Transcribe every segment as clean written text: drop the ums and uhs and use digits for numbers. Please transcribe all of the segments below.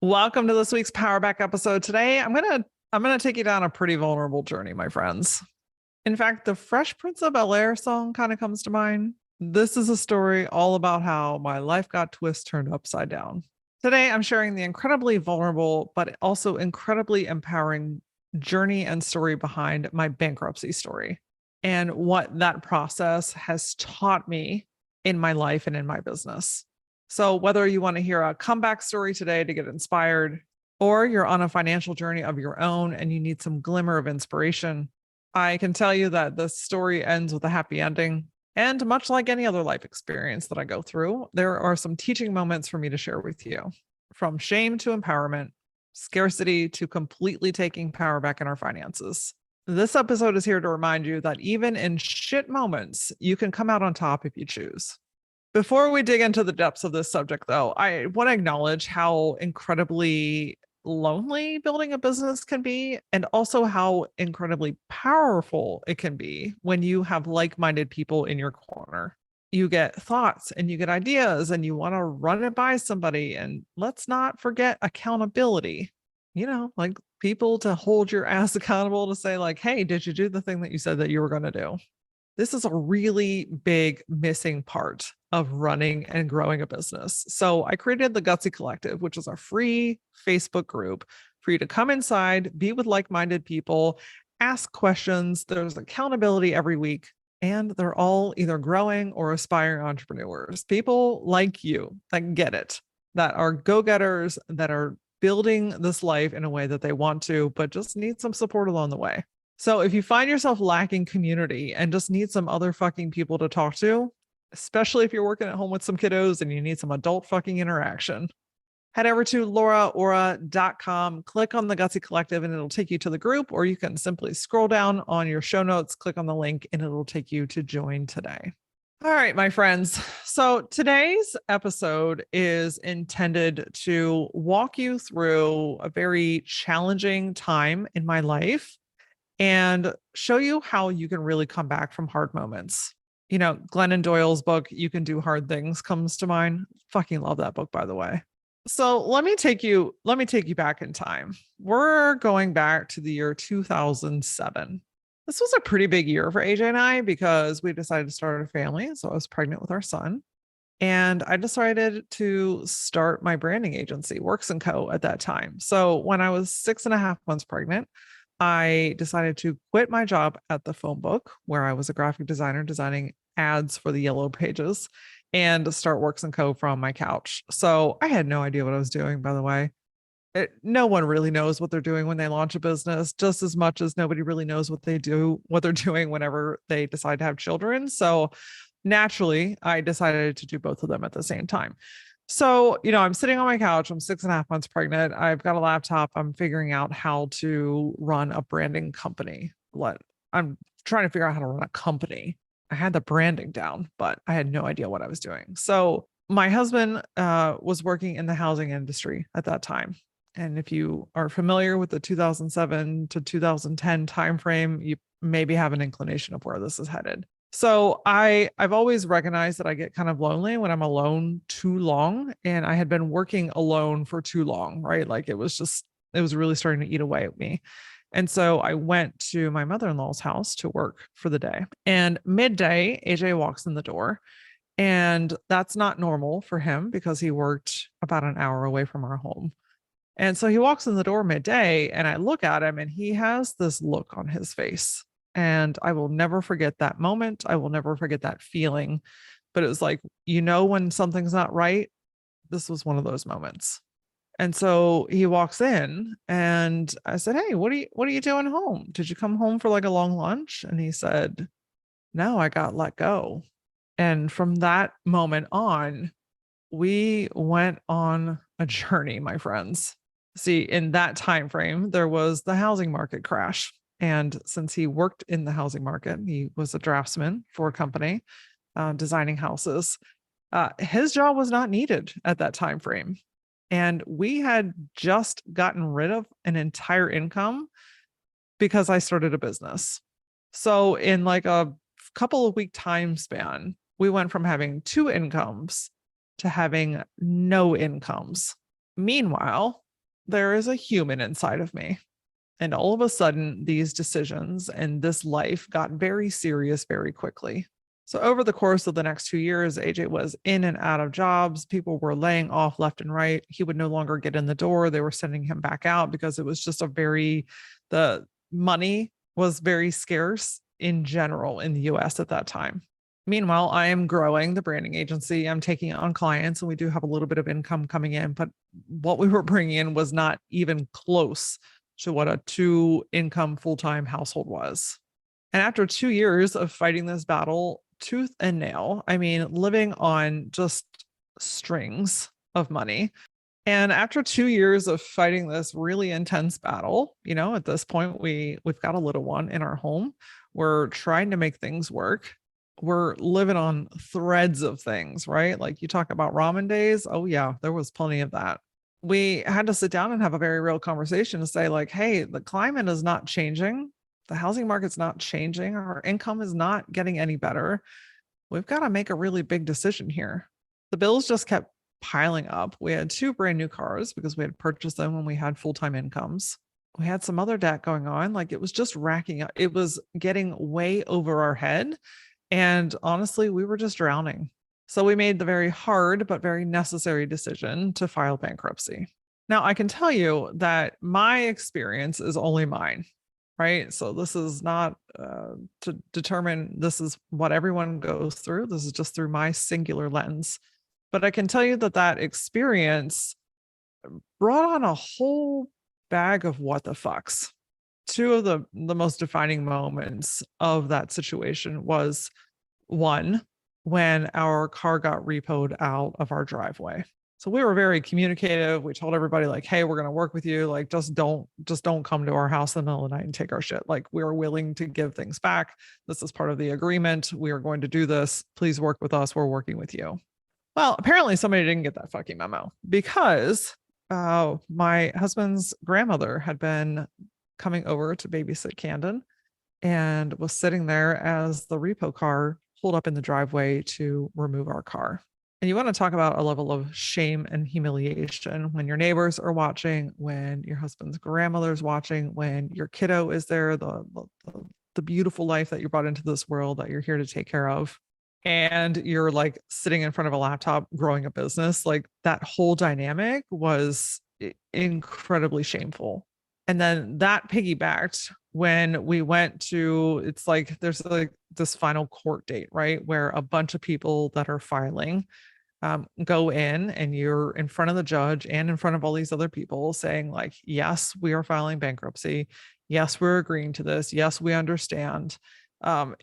Welcome to this week's Powerback episode. Today, I'm gonna take you down a pretty vulnerable journey, my friends. In fact, the Fresh Prince of Bel-Air song kind of comes to mind. This is a story all about how my life got turned upside down. Today, I'm sharing the incredibly vulnerable, but also incredibly empowering journey and story behind my bankruptcy story and what that process has taught me in my life and in my business. So, whether you want to hear a comeback story today to get inspired, or you're on a financial journey of your own and you need some glimmer of inspiration, I can tell you that the story ends with a happy ending. And much like any other life experience that I go through, there are some teaching moments for me to share with you. From shame to empowerment, scarcity to completely taking power back in our finances. This episode is here to remind you that even in shit moments, you can come out on top if you choose. Before we dig into the depths of this subject, though, I want to acknowledge how incredibly lonely building a business can be, and also how incredibly powerful it can be when you have like-minded people in your corner. You get thoughts and you get ideas and you want to run it by somebody. And let's not forget accountability, like people to hold your ass accountable to say, like, hey, did you do the thing that you said that you were going to do? This is a really big missing part of running and growing a business. So I created the Gutsy Collective, which is a free Facebook group for you to come inside, be with like-minded people, ask questions. There's accountability every week, and they're all either growing or aspiring entrepreneurs, people like you that get it, that are go-getters, that are building this life in a way that they want to, but just need some support along the way. So if you find yourself lacking community and just need some other fucking people to talk to, especially if you're working at home with some kiddos and you need some adult fucking interaction, head over to LauraAura.com, click on the Gutsy Collective, and it'll take you to the group, or you can simply scroll down on your show notes, click on the link, and it'll take you to join today. All right, my friends. So today's episode is intended to walk you through a very challenging time in my life and show you how you can really come back from hard moments. Glennon Doyle's book, You Can Do Hard Things, comes to mind. Fucking love that book, by the way. So let me take you back in time. We're going back to the year 2007. This was a pretty big year for AJ and I because we decided to start a family. So I was pregnant with our son. And I decided to start my branding agency, Works & Co. at that time. So when I was 6.5 months pregnant, I decided to quit my job at the phone book where I was a graphic designer designing ads for the Yellow Pages and start Works & Co. from my couch. So I had no idea what I was doing, by the way. No one really knows what they're doing when they launch a business, just as much as nobody really knows what they're doing whenever they decide to have children. So naturally, I decided to do both of them at the same time. So, I'm sitting on my couch. I'm 6.5 months pregnant. I've got a laptop. I'm figuring out how to run a branding company. I'm trying to figure out how to run a company. I had the branding down, but I had no idea what I was doing. So my husband was working in the housing industry at that time. And if you are familiar with the 2007 to 2010 timeframe, you maybe have an inclination of where this is headed. So I've always recognized that I get kind of lonely when I'm alone too long. And I had been working alone for too long, right? Like it was really starting to eat away at me. And so I went to my mother-in-law's house to work for the day. And midday, AJ walks in the door. And that's not normal for him because he worked about an hour away from our home. And so he walks in the door midday and I look at him and he has this look on his face. And I will never forget that moment. I will never forget that feeling. But it was like, when something's not right, this was one of those moments. And so he walks in and I said, hey, what are you doing home? Did you come home for like a long lunch? And he said, no, I got let go. And from that moment on, we went on a journey, my friends. See, in that time frame, there was the housing market crash. And since he worked in the housing market, he was a draftsman for a company designing houses. His job was not needed at that time frame. And we had just gotten rid of an entire income because I started a business. So in like a couple of week time span, we went from having 2 incomes to having no incomes. Meanwhile, there is a human inside of me. And all of a sudden, these decisions and this life got very serious very quickly. So, over the course of the next 2 years, AJ was in and out of jobs. People were laying off left and right. He would no longer get in the door. They were sending him back out because it was just the money was very scarce in general in the US at that time. Meanwhile, I am growing the branding agency. I'm taking on clients and we do have a little bit of income coming in, but what we were bringing in was not even close to what a 2 income full-time household was. And after 2 years of fighting this battle tooth and nail, I mean, living on just strings of money. And after 2 years of fighting this really intense battle, at this point, we've got a little one in our home. We're trying to make things work. We're living on threads of things, right? Like you talk about ramen days. Oh yeah, there was plenty of that. We had to sit down and have a very real conversation to say like, hey, the climate is not changing. The housing market's not changing. Our income is not getting any better. We've got to make a really big decision here. The bills just kept piling up. We had 2 brand new cars because we had purchased them when we had full-time incomes. We had some other debt going on. Like it was just racking up. It was getting way over our head. And honestly, we were just drowning. So we made the very hard but very necessary decision to file bankruptcy. Now, I can tell you that my experience is only mine, right? So this is not to determine this is what everyone goes through. This is just through my singular lens. But I can tell you that experience brought on a whole bag of what the fucks. 2 of the most defining moments of that situation was one, when our car got repoed out of our driveway. So we were very communicative. We told everybody like, hey, we're going to work with you. Like, just don't come to our house in the middle of the night and take our shit. Like, we're willing to give things back. This is part of the agreement. We are going to do this. Please work with us. We're working with you. Well, apparently somebody didn't get that fucking memo because my husband's grandmother had been coming over to babysit Camden and was sitting there as the repo car pulled up in the driveway to remove our car. And you want to talk about a level of shame and humiliation when your neighbors are watching, when your husband's grandmother's watching, when your kiddo is there, the beautiful life that you brought into this world that you're here to take care of. And you're like sitting in front of a laptop growing a business. Like that whole dynamic was incredibly shameful. And then that piggybacked when we went to, it's like there's like this final court date, right? Where a bunch of people that are filing go in and you're in front of the judge and in front of all these other people saying like, yes, we are filing bankruptcy. Yes, we're agreeing to this. Yes, we understand.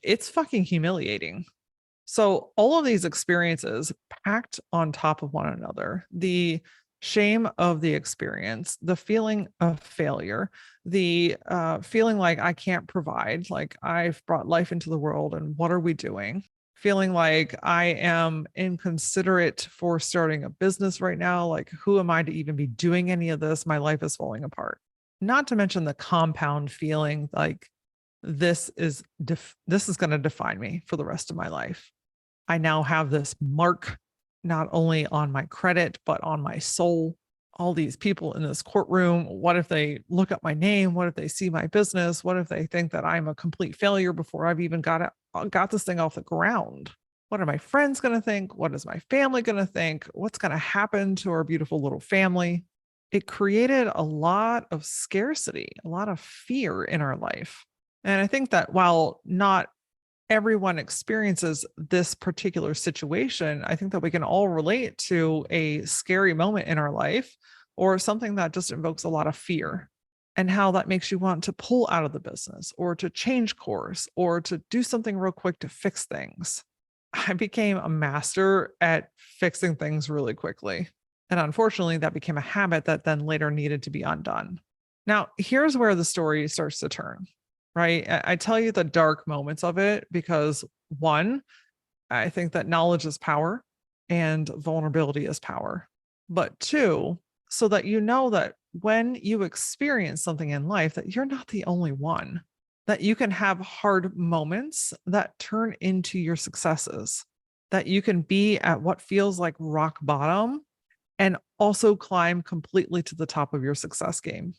It's fucking humiliating. So all of these experiences packed on top of one another, the shame of the experience, the feeling of failure, the feeling like I can't provide, like I've brought life into the world and what are we doing? Feeling like I am inconsiderate for starting a business right now. Like, who am I to even be doing any of this? My life is falling apart. Not to mention the compound feeling like this is going to define me for the rest of my life. I now have this mark not only on my credit, but on my soul. All these people in this courtroom, what if they look up my name? What if they see my business? What if they think that I'm a complete failure before I've even got this thing off the ground? What are my friends going to think? What is my family going to think? What's going to happen to our beautiful little family? It created a lot of scarcity, a lot of fear in our life. And I think that while not everyone experiences this particular situation, I think that we can all relate to a scary moment in our life or something that just invokes a lot of fear and how that makes you want to pull out of the business or to change course or to do something real quick to fix things. I became a master at fixing things really quickly. And unfortunately, that became a habit that then later needed to be undone. Now, here's where the story starts to turn. Right. I tell you the dark moments of it because one, I think that knowledge is power and vulnerability is power. But two, so that you know that when you experience something in life, that you're not the only one, that you can have hard moments that turn into your successes, that you can be at what feels like rock bottom and also climb completely to the top of your success game.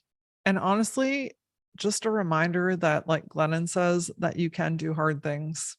And honestly, just a reminder that, like Glennon says, that you can do hard things,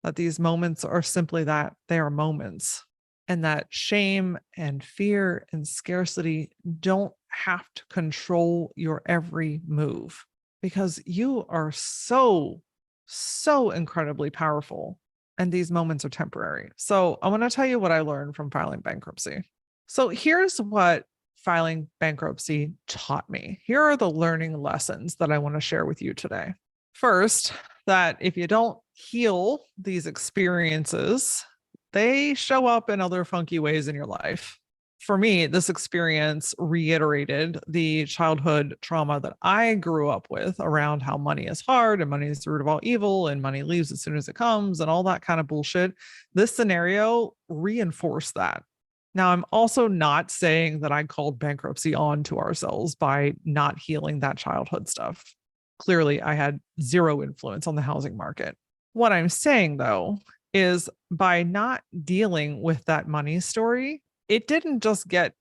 that these moments are simply that they are moments, and that shame and fear and scarcity don't have to control your every move because you are so, so incredibly powerful. And these moments are temporary. So I want to tell you what I learned from filing bankruptcy. So here's what filing bankruptcy taught me. Here are the learning lessons that I want to share with you today. First, that if you don't heal these experiences, they show up in other funky ways in your life. For me, this experience reiterated the childhood trauma that I grew up with around how money is hard and money is the root of all evil and money leaves as soon as it comes and all that kind of bullshit. This scenario reinforced that. Now, I'm also not saying that I called bankruptcy on to ourselves by not healing that childhood stuff. Clearly, I had zero influence on the housing market. What I'm saying, though, is by not dealing with that money story, it didn't just get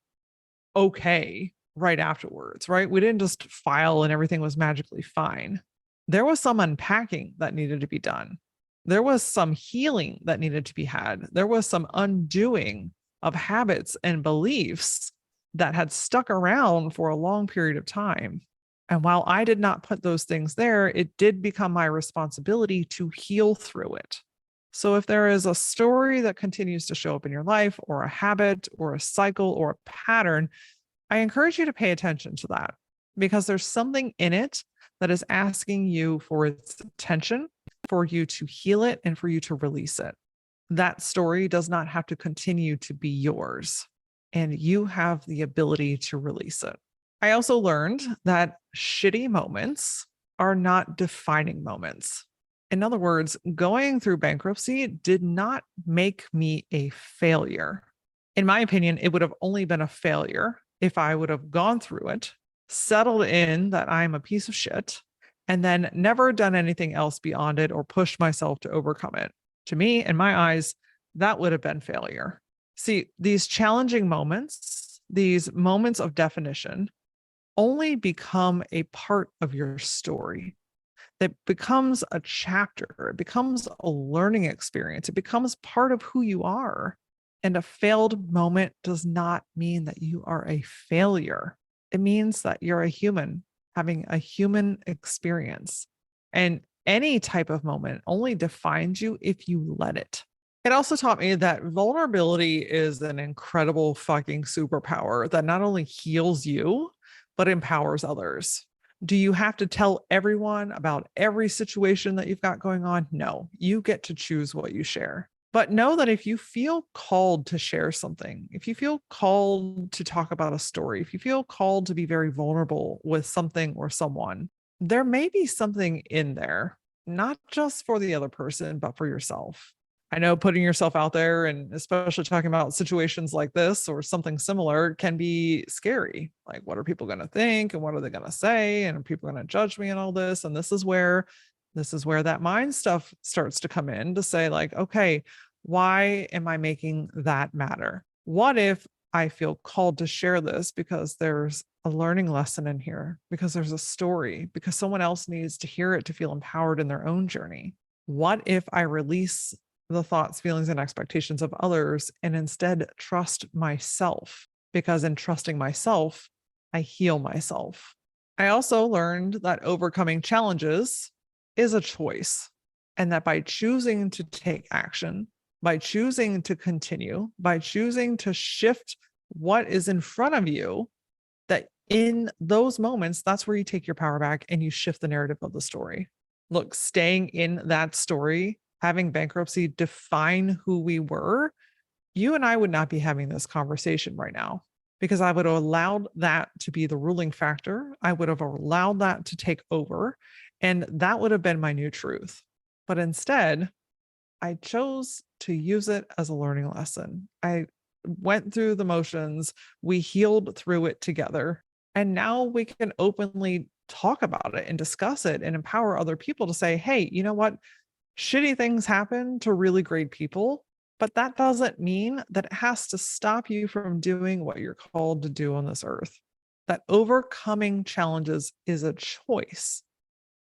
okay right afterwards, right? We didn't just file and everything was magically fine. There was some unpacking that needed to be done. There was some healing that needed to be had. There was some undoing of habits and beliefs that had stuck around for a long period of time. And while I did not put those things there, it did become my responsibility to heal through it. So if there is a story that continues to show up in your life, or a habit, or a cycle, or a pattern, I encourage you to pay attention to that because there's something in it that is asking you for its attention, for you to heal it, and for you to release it. That story does not have to continue to be yours, and you have the ability to release it. I also learned that shitty moments are not defining moments. In other words, going through bankruptcy did not make me a failure. In my opinion, it would have only been a failure if I would have gone through it, settled in that I'm a piece of shit, and then never done anything else beyond it or pushed myself to overcome it. To me, in my eyes, that would have been failure. See, these challenging moments, these moments of definition, only become a part of your story. That becomes a chapter, it becomes a learning experience, it becomes part of who you are. And a failed moment does not mean that you are a failure. It means that you're a human having a human experience. And any type of moment only defines you if you let it. It also taught me that vulnerability is an incredible fucking superpower that not only heals you, but empowers others. Do you have to tell everyone about every situation that you've got going on? No, you get to choose what you share. But know that if you feel called to share something, if you feel called to talk about a story, if you feel called to be very vulnerable with something or someone, there may be something in there, not just for the other person, but for yourself. I know putting yourself out there and especially talking about situations like this or something similar can be scary. Like, what are people going to think? And what are they going to say? And are people going to judge me and all this? And this is where that mind stuff starts to come in to say, like, okay, why am I making that matter? What if I feel called to share this because there's a learning lesson in here, because there's a story, because someone else needs to hear it to feel empowered in their own journey? What if I release the thoughts, feelings, and expectations of others and instead trust myself? Because in trusting myself, I heal myself. I also learned that overcoming challenges is a choice, and that by choosing to take action, by choosing to continue, by choosing to shift what is in front of you, that in those moments, that's where you take your power back and you shift the narrative of the story. Look, staying in that story, having bankruptcy define who we were, you and I would not be having this conversation right now, because I would have allowed that to be the ruling factor. I would have allowed that to take over, and that would have been my new truth. But instead, I chose to use it as a learning lesson. I went through the motions, we healed through it together, and now we can openly talk about it and discuss it and empower other people to say, hey, you know what? Shitty things happen to really great people. But that doesn't mean that it has to stop you from doing what you're called to do on this earth. That overcoming challenges is a choice.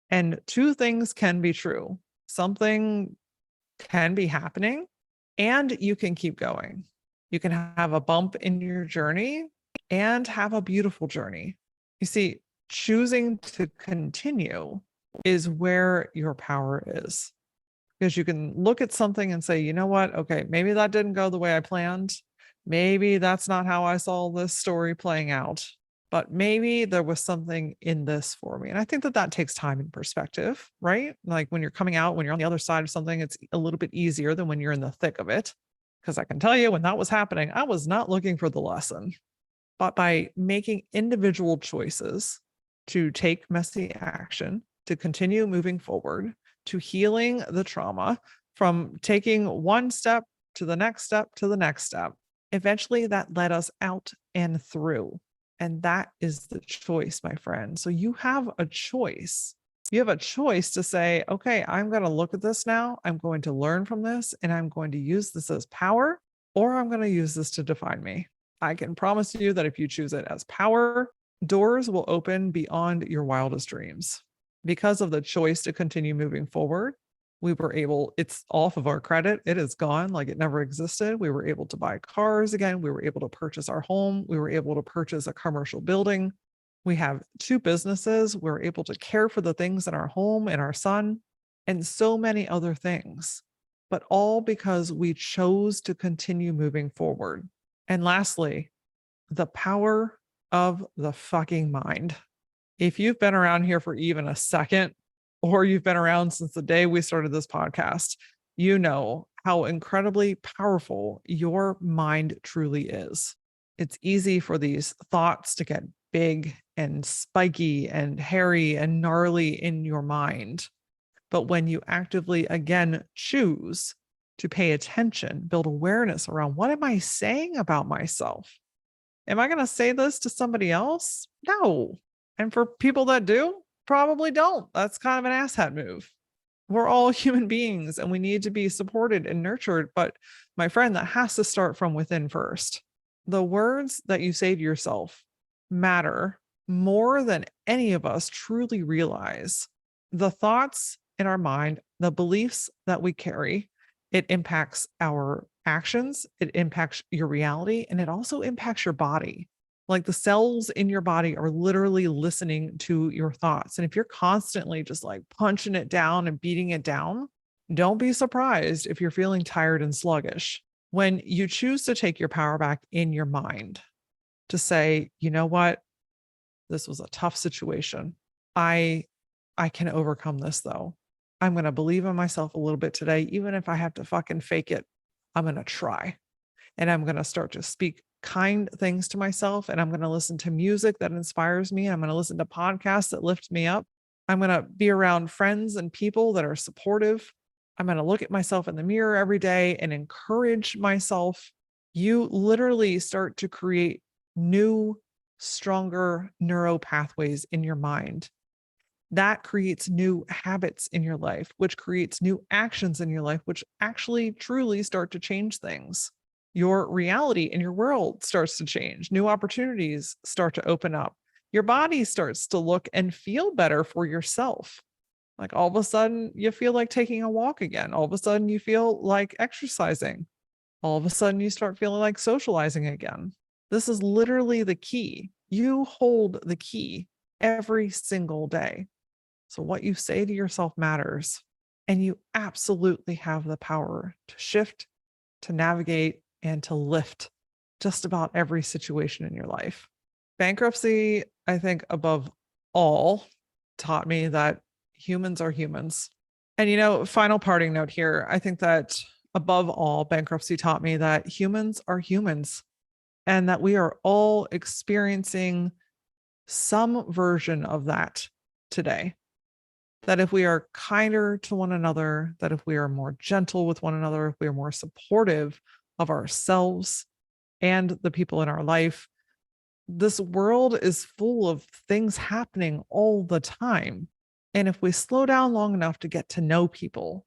And two things can be true. Something can be happening and you can keep going. You can have a bump in your journey and have a beautiful journey. You see, choosing to continue is where your power is, because you can look at something and say, you know what? Okay, maybe that didn't go the way I planned. Maybe that's not how I saw this story playing out, but maybe there was something in this for me. And I think that that takes time and perspective, right? Like when you're coming out, when you're on the other side of something, it's a little bit easier than when you're in the thick of it. Because I can tell you when that was happening, I was not looking for the lesson. But by making individual choices to take messy action, to continue moving forward, to healing the trauma, from taking one step to the next step to the next step, eventually that led us out and through. And that is the choice, my friend. So you have a choice. You have a choice to say, okay, I'm going to look at this now. I'm going to learn from this and I'm going to use this as power, or I'm going to use this to define me. I can promise you that if you choose it as power, doors will open beyond your wildest dreams. Because of the choice to continue moving forward, we were able, it's off of our credit. It is gone like it never existed. We were able to buy cars again. We were able to purchase our home. We were able to purchase a commercial building. We have 2 businesses. We're able to care for the things in our home and our son and so many other things, but all because we chose to continue moving forward. And lastly, the power of the fucking mind. If you've been around here for even a second, or you've been around since the day we started this podcast, you know how incredibly powerful your mind truly is. It's easy for these thoughts to get big and spiky and hairy and gnarly in your mind. But when you actively, again, choose to pay attention, build awareness around what am I saying about myself? Am I going to say this to somebody else? No. And for people that do, probably don't. That's kind of an asshat move. We're all human beings and we need to be supported and nurtured. But my friend, that has to start from within first. The words that you say to yourself matter more than any of us truly realize. The thoughts in our mind, the beliefs that we carry, it impacts our actions, it impacts your reality, and it also impacts your body. Like the cells in your body are literally listening to your thoughts. And if you're constantly just like punching it down and beating it down, don't be surprised if you're feeling tired and sluggish. When you choose to take your power back in your mind, to say, you know what, this was a tough situation. I can overcome this though. I'm going to believe in myself a little bit today, even if I have to fucking fake it. I'm going to try. And I'm going to start to speak kind things to myself. And I'm going to listen to music that inspires me. I'm going to listen to podcasts that lift me up. I'm going to be around friends and people that are supportive. I'm going to look at myself in the mirror every day and encourage myself. You literally start to create new, stronger neural pathways in your mind. That creates new habits in your life, which creates new actions in your life, which actually truly start to change things. Your reality in your world starts to change. New opportunities start to open up. Your body starts to look and feel better for yourself. Like all of a sudden, you feel like taking a walk again. All of a sudden, you feel like exercising. All of a sudden, you start feeling like socializing again. This is literally the key. You hold the key every single day. So what you say to yourself matters. And you absolutely have the power to shift, to navigate, and to lift just about every situation in your life. Bankruptcy, I think, above all, taught me that humans are humans. And, you know, final parting note here, I think that above all, bankruptcy taught me that humans are humans and that we are all experiencing some version of that today. That if we are kinder to one another, that if we are more gentle with one another, if we are more supportive of ourselves and the people in our life, this world is full of things happening all the time. And if we slow down long enough to get to know people,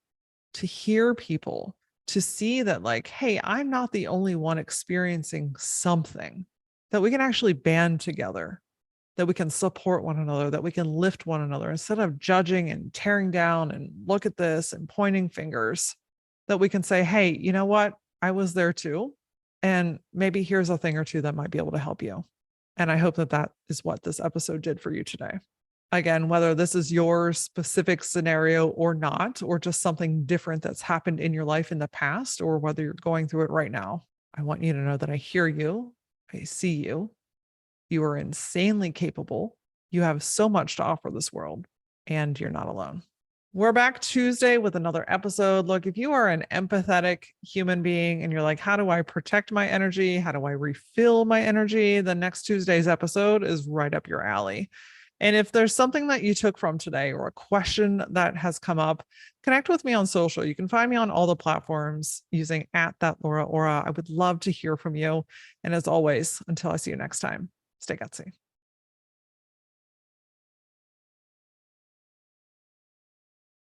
to hear people, to see that, like, hey, I'm not the only one experiencing something, that we can actually band together, that we can support one another, that we can lift one another instead of judging and tearing down and look at this and pointing fingers, that we can say, hey, you know what? I was there too. And maybe here's a thing or two that might be able to help you. And I hope that that is what this episode did for you today. Again, whether this is your specific scenario or not, or just something different that's happened in your life in the past, or whether you're going through it right now, I want you to know that I hear you. I see you. You are insanely capable. You have so much to offer this world, and you're not alone. We're back Tuesday with another episode. Look, if you are an empathetic human being and you're like, how do I protect my energy? How do I refill my energy? The next Tuesday's episode is right up your alley. And if there's something that you took from today or a question that has come up, connect with me on social. You can find me on all the platforms using @LauraAura. I would love to hear from you. And as always, until I see you next time, stay gutsy.